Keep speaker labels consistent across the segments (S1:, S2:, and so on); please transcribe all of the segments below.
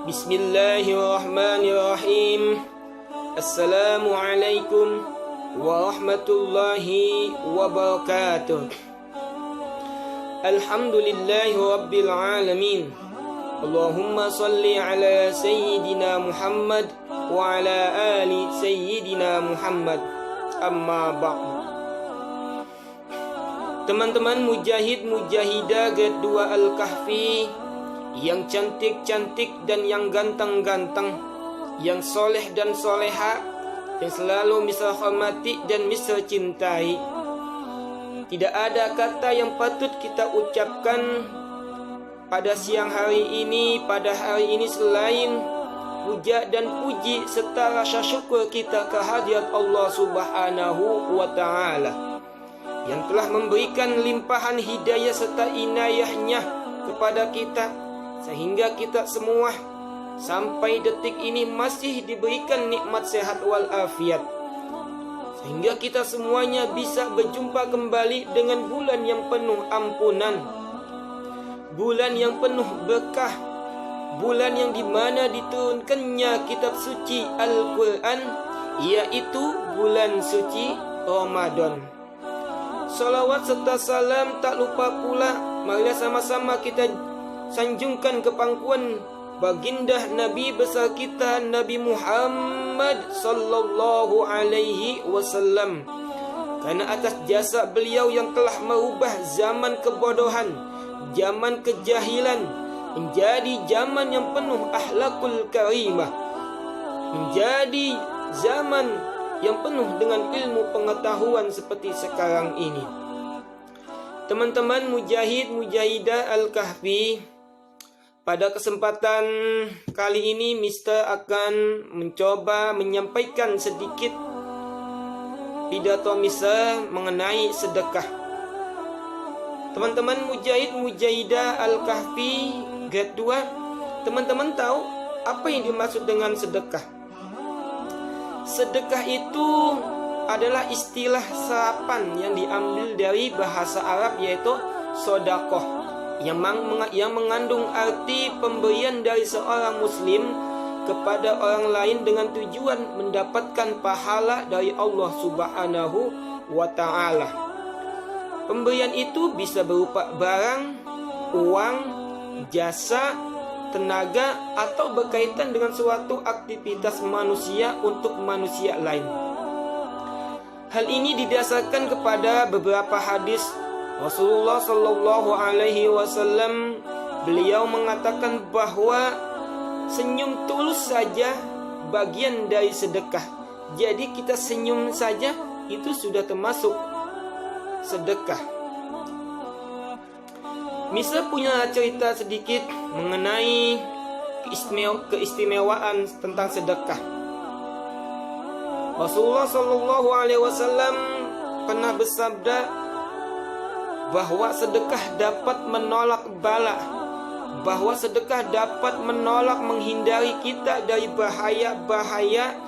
S1: Bismillahirrahmanirrahim. Assalamualaikum warahmatullahi wabarakatuh. Alhamdulillahi rabbil alamin. Allahumma salli ala sayyidina Muhammad wa ala ali sayyidina Muhammad. Amma ba'du. Teman-teman mujahid mujahidah grade 2 Al-Kahfi yang cantik-cantik dan yang ganteng-ganteng, yang soleh dan soleha, yang selalu misal hormati dan misal cintai. Tidak ada kata yang patut kita ucapkan pada siang hari ini, pada hari ini selain puja dan puji serta rasa syukur kita kehadirat Allah Subhanahu wa Ta'ala yang telah memberikan limpahan hidayah serta inayahnya kepada kita, sehingga kita semua sampai detik ini masih diberikan nikmat sehat walafiat, sehingga kita semuanya bisa berjumpa kembali dengan bulan yang penuh ampunan, bulan yang penuh berkah, bulan yang dimana diturunkannya kitab suci Al-Quran, yaitu bulan suci Ramadan. Salawat serta salam tak lupa pula marilah sama-sama kita sanjungkan ke pangkuan baginda Nabi besar kita Nabi Muhammad sallallahu alaihi wasallam, karena atas jasa beliau yang telah merubah zaman kebodohan, zaman kejahilan menjadi zaman yang penuh akhlakul karimah, menjadi zaman yang penuh dengan ilmu pengetahuan seperti sekarang ini. Teman-teman mujahid mujahidah Al-Kahfi, pada kesempatan kali ini Mister akan mencoba menyampaikan sedikit pidato Mister mengenai sedekah. Teman-teman mujahid mujahidah Al-Kahfi grade 2, teman-teman tahu apa yang dimaksud dengan sedekah? Sedekah itu adalah istilah serapan yang diambil dari bahasa Arab, yaitu sodakoh, yang mengandung arti pemberian dari seorang muslim kepada orang lain dengan tujuan mendapatkan pahala dari Allah Subhanahu wa Ta'ala. Pemberian itu bisa berupa barang, uang, jasa, tenaga, atau berkaitan dengan suatu aktivitas manusia untuk manusia lain. Hal ini didasarkan kepada beberapa hadis Rasulullah Shallallahu Alaihi Wasallam. Beliau mengatakan bahwa senyum tulus saja bagian dari sedekah. Jadi kita senyum saja itu sudah termasuk sedekah. Mister punya cerita sedikit mengenai keistimewaan tentang sedekah. Rasulullah Shallallahu Alaihi Wasallam pernah bersabda bahwa sedekah dapat menolak bala, bahwa sedekah dapat menolak menghindari kita dari bahaya-bahaya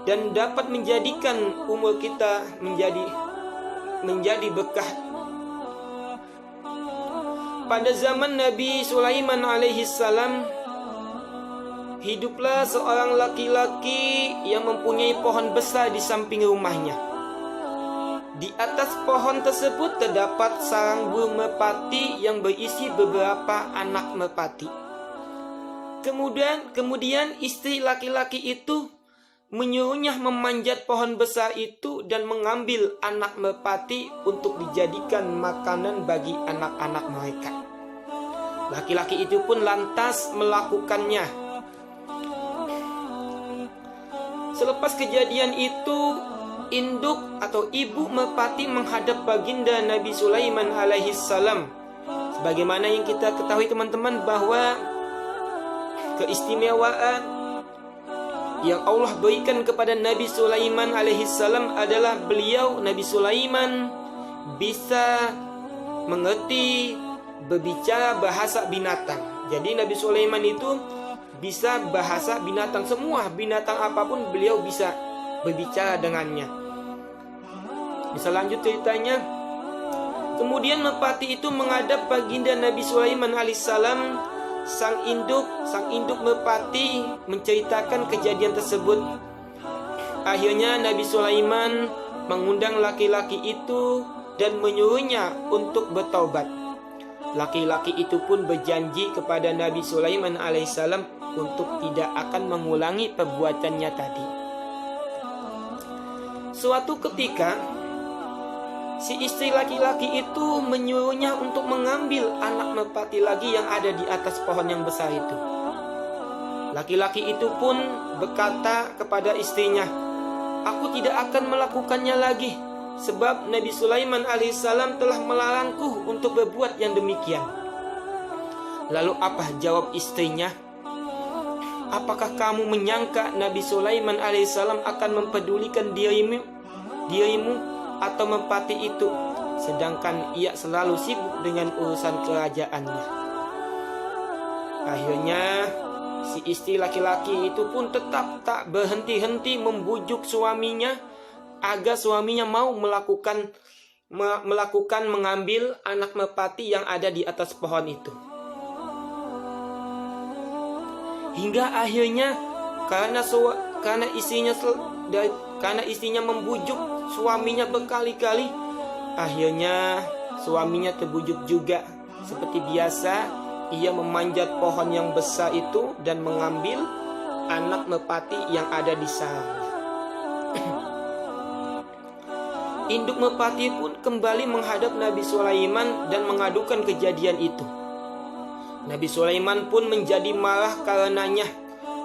S1: dan dapat menjadikan umur kita menjadi berkah. Pada zaman Nabi Sulaiman alaihi salam, hiduplah seorang laki-laki yang mempunyai pohon besar di samping rumahnya. Di atas pohon tersebut terdapat sarang burung merpati yang berisi beberapa anak merpati. Kemudian istri laki-laki itu menyuruhnya memanjat pohon besar itu dan mengambil anak merpati untuk dijadikan makanan bagi anak-anak mereka. Laki-laki itu pun lantas melakukannya. Selepas kejadian itu, induk atau ibu merpati menghadap baginda Nabi Sulaiman alaihi salam. Sebagaimana yang kita ketahui teman-teman, bahwa keistimewaan yang Allah berikan kepada Nabi Sulaiman alaihi salam adalah beliau Nabi Sulaiman bisa mengerti berbicara bahasa binatang. Jadi Nabi Sulaiman itu bisa bahasa binatang, semua binatang apapun beliau bisa berbicara dengannya. Bisa lanjut ceritanya. Kemudian merpati itu menghadap baginda Nabi Sulaiman alaihissalam sang induk merpati menceritakan kejadian tersebut. Akhirnya Nabi Sulaiman mengundang laki-laki itu dan menyuruhnya untuk bertaubat. Laki-laki itu pun berjanji kepada Nabi Sulaiman alaihissalam untuk tidak akan mengulangi perbuatannya tadi. Suatu ketika, si istri laki-laki itu menyuruhnya untuk mengambil anak merpati lagi yang ada di atas pohon yang besar itu. Laki-laki itu pun berkata kepada istrinya, "Aku tidak akan melakukannya lagi, sebab Nabi Sulaiman alaihissalam telah melarangku untuk berbuat yang demikian." Lalu apa jawab istrinya? "Apakah kamu menyangka Nabi Sulaiman alaihissalam akan mempedulikan dirimu atau merpati itu, sedangkan ia selalu sibuk dengan urusan kerajaannya?" Akhirnya si istri laki-laki itu pun tetap tak berhenti-henti membujuk suaminya agar suaminya mau melakukan mengambil anak merpati yang ada di atas pohon itu. Hingga akhirnya karena istrinya membujuk suaminya berkali-kali, akhirnya suaminya terbujuk juga. Seperti biasa, ia memanjat pohon yang besar itu dan mengambil anak merpati yang ada di sarangnya. Induk merpati pun kembali menghadap Nabi Sulaiman dan mengadukan kejadian itu. Nabi Sulaiman pun menjadi marah karenanya.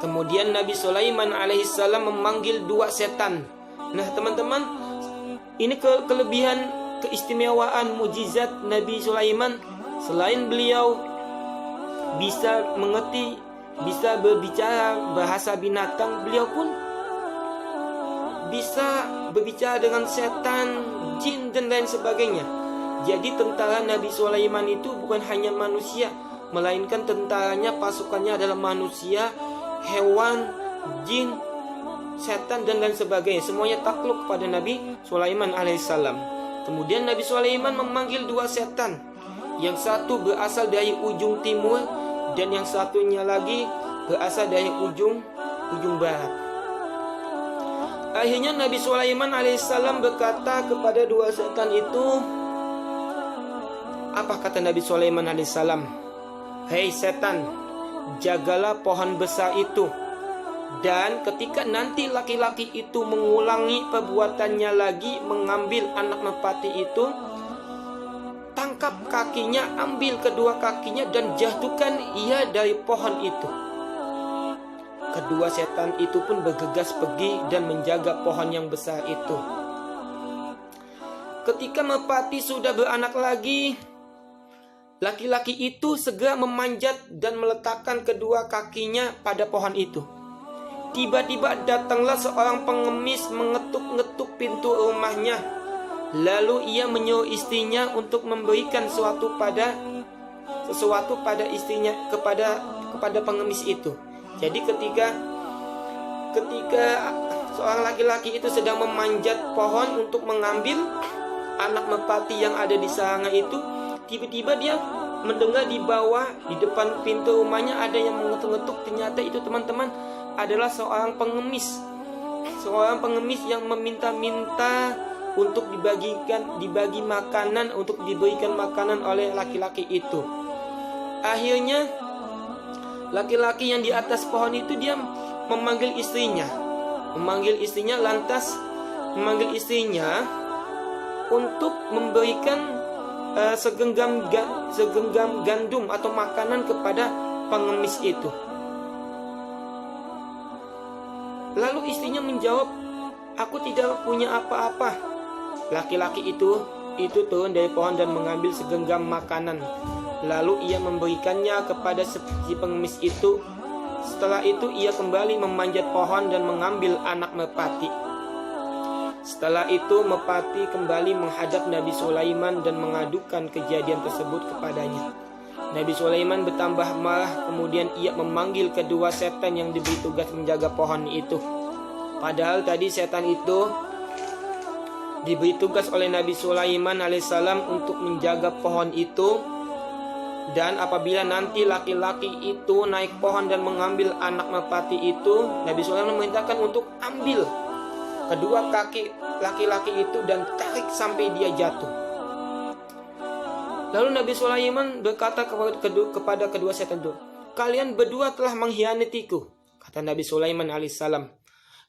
S1: Kemudian Nabi Sulaiman alaihissalam memanggil 2 setan. Nah teman-teman, ini kelebihan, keistimewaan, mujizat Nabi Sulaiman. Selain beliau bisa mengerti, bisa berbicara bahasa binatang, beliau pun bisa berbicara dengan setan, jin, dan lain sebagainya. Jadi tentara Nabi Sulaiman itu bukan hanya manusia, melainkan tentaranya, pasukannya adalah manusia, hewan, jin, setan, dan lain sebagainya. Semuanya takluk kepada Nabi Sulaiman alaihissalam. Kemudian Nabi Sulaiman memanggil 2 setan. Yang satu berasal dari ujung timur dan yang satunya lagi berasal dari ujung barat. Akhirnya Nabi Sulaiman alaihissalam berkata kepada 2 setan itu, apa kata Nabi Sulaiman alaihissalam? "Hei setan, jagalah pohon besar itu, dan ketika nanti laki-laki itu mengulangi perbuatannya lagi mengambil anak merpati itu, tangkap kakinya, ambil kedua kakinya dan jatuhkan ia dari pohon itu." Kedua setan itu pun bergegas pergi dan menjaga pohon yang besar itu. Ketika merpati sudah beranak lagi, laki-laki itu segera memanjat dan meletakkan kedua kakinya pada pohon itu. Tiba-tiba datanglah seorang pengemis mengetuk-ngetuk pintu rumahnya. Lalu ia menyuruh istrinya untuk memberikan sesuatu pada istrinya, kepada pengemis itu. Jadi ketika seorang laki-laki itu sedang memanjat pohon untuk mengambil anak merpati yang ada di sarangnya itu, tiba-tiba dia mendengar di bawah, di depan pintu rumahnya ada yang mengetuk-ngetuk. Ternyata itu teman-teman adalah seorang pengemis yang meminta-minta untuk dibagi makanan, untuk diberikan makanan oleh laki-laki itu. Akhirnya laki-laki yang di atas pohon itu dia memanggil istrinya untuk memberikan segenggam gandum atau makanan kepada pengemis itu. Lalu istrinya menjawab, "Aku tidak punya apa-apa." Laki-laki itu turun dari pohon dan mengambil segenggam makanan. Lalu ia memberikannya kepada si pengemis itu. Setelah itu ia kembali memanjat pohon dan mengambil anak merpati. Setelah itu merpati kembali menghadap Nabi Sulaiman dan mengadukan kejadian tersebut kepadanya. Nabi Sulaiman bertambah marah, kemudian ia memanggil kedua setan yang diberi tugas menjaga pohon itu. Padahal tadi setan itu diberi tugas oleh Nabi Sulaiman alaihissalam untuk menjaga pohon itu. Dan apabila nanti laki-laki itu naik pohon dan mengambil anak merpati itu, Nabi Sulaiman memerintahkan untuk ambil kedua kaki laki-laki itu dan tarik sampai dia jatuh. Lalu Nabi Sulaiman berkata kepada kedua setan itu, "Kalian berdua telah mengkhianatiku," kata Nabi Sulaiman alaihissalam.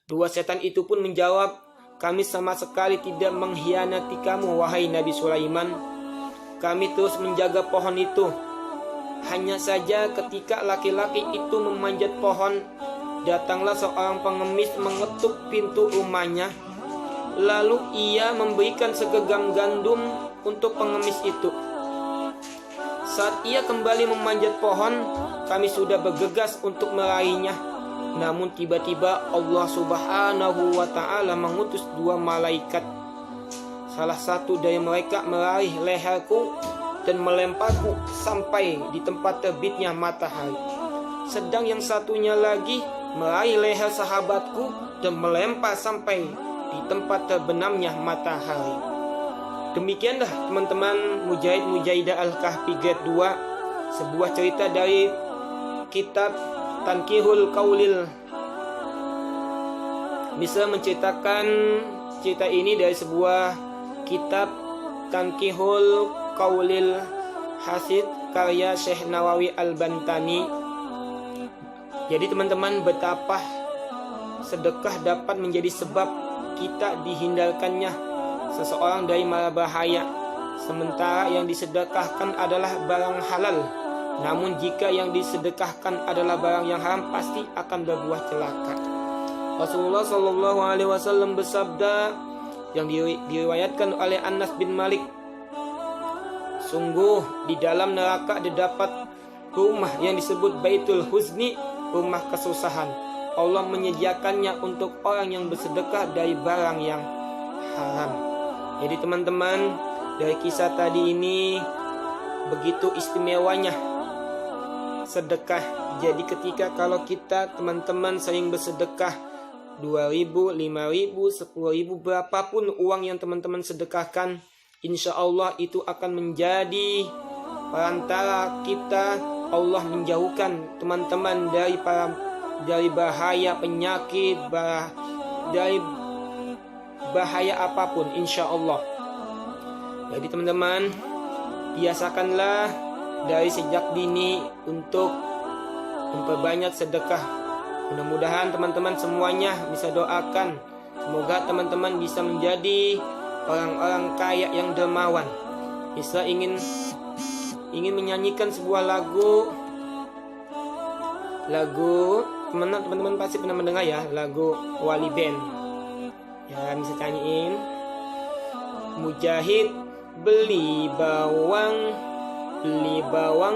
S1: Dua setan itu pun menjawab, "Kami sama sekali tidak mengkhianati kamu, wahai Nabi Sulaiman. Kami terus menjaga pohon itu. Hanya saja ketika laki-laki itu memanjat pohon, datanglah seorang pengemis mengetuk pintu rumahnya. Lalu ia memberikan segenggam gandum untuk pengemis itu. Saat ia kembali memanjat pohon, kami sudah bergegas untuk meraihnya. Namun tiba-tiba Allah Subhanahu wa ta'ala mengutus dua malaikat. Salah satu dari mereka meraih leherku dan melemparku sampai di tempat terbitnya matahari. Sedang yang satunya lagi meraih leher sahabatku dan melempar sampai di tempat terbenamnya matahari." Demikianlah teman-teman Mujahid-Mujahidah Al-Kahfi Grade 2, sebuah cerita dari kitab Tankihul Qaulil. Bisa menceritakan cerita ini dari sebuah kitab Tankihul Qaulil Hasid karya Syekh Nawawi Al-Bantani. Jadi teman-teman, betapa sedekah dapat menjadi sebab kita dihindarkannya seseorang dari mara bahaya, sementara yang disedekahkan adalah barang halal. Namun jika yang disedekahkan adalah barang yang haram, pasti akan berbuah celaka. Rasulullah SAW bersabda yang diriwayatkan oleh Anas bin Malik, "Sungguh di dalam neraka terdapat rumah yang disebut Baitul Huzni, rumah kesusahan. Allah menyediakannya untuk orang yang bersedekah dari barang yang haram." Jadi teman-teman, dari kisah tadi ini begitu istimewanya sedekah. Jadi ketika kalau kita teman-teman sering bersedekah 2.000, 5.000, 10.000, berapapun uang yang teman-teman sedekahkan, insya Allah itu akan menjadi perantara kita. Allah menjauhkan teman-teman dari bahaya penyakit, dari bahaya apapun, insya Allah. Jadi teman-teman, biasakanlah dari sejak dini untuk memperbanyak sedekah. Mudah-mudahan teman-teman semuanya bisa doakan, semoga teman-teman bisa menjadi orang-orang kaya yang dermawan. Bisa ingin menyanyikan sebuah lagu teman-teman pasti pernah mendengar ya, lagu Wali Band. Ya, bisa nyanyiin. Mujahid beli bawang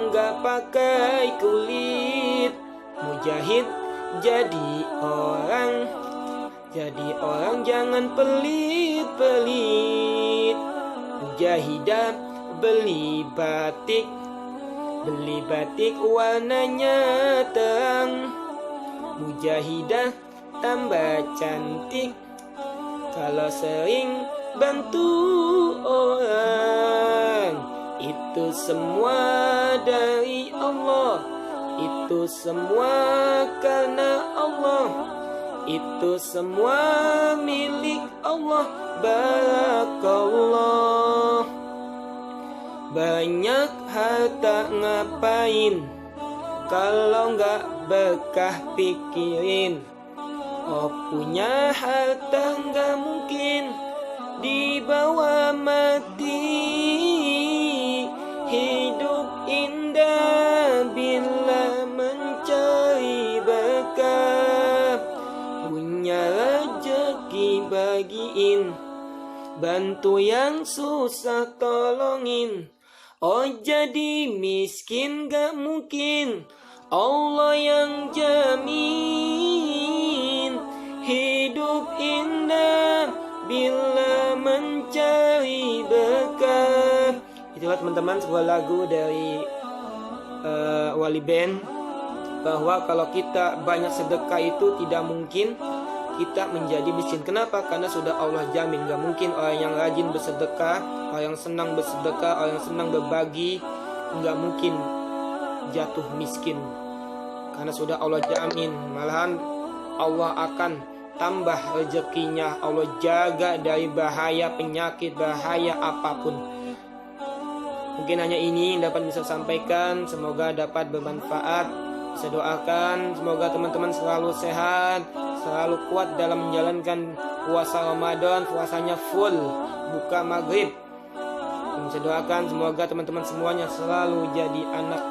S1: gak pakai kulit. Mujahid jadi orang jangan pelit-pelit. Mujahidah beli batik warnanya terang. Mujahidah tambah cantik kalau sering bantu orang. Itu semua dari Allah, itu semua karena Allah, itu semua milik Allah. Barakallah. Banyak harta ngapain kalau nggak berkah pikirin. Oh, punya harta nggak mungkin dibawa mati. Hidup indah bila mencari berkah. Punya rezeki bagiin, bantu yang susah tolongin. Oh, jadi miskin gak mungkin, Allah yang jamin. Hidup indah bila mencari berkah. Itulah teman-teman sebuah lagu dari Wali Band, bahwa kalau kita banyak sedekah itu tidak mungkin kita menjadi miskin. Kenapa? Karena sudah Allah jamin. Gak mungkin orang yang rajin bersedekah, orang yang senang bersedekah, orang yang senang berbagi, gak mungkin jatuh miskin. Karena sudah Allah jamin, malahan Allah akan tambah rezekinya. Allah jaga dari bahaya penyakit, bahaya apapun. Mungkin hanya ini yang dapat bisa sampaikan. Semoga dapat bermanfaat. Saya doakan semoga teman-teman selalu sehat, selalu kuat dalam menjalankan puasa Ramadan. Puasanya full, buka maghrib. Saya doakan semoga teman-teman semuanya selalu jadi anak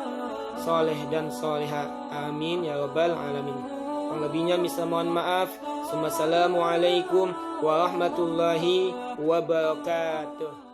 S1: soleh dan soleha. Amin ya rabbal alamin. Yang lebihnya misal mohon maaf. Assalamualaikum warahmatullahi wabarakatuh.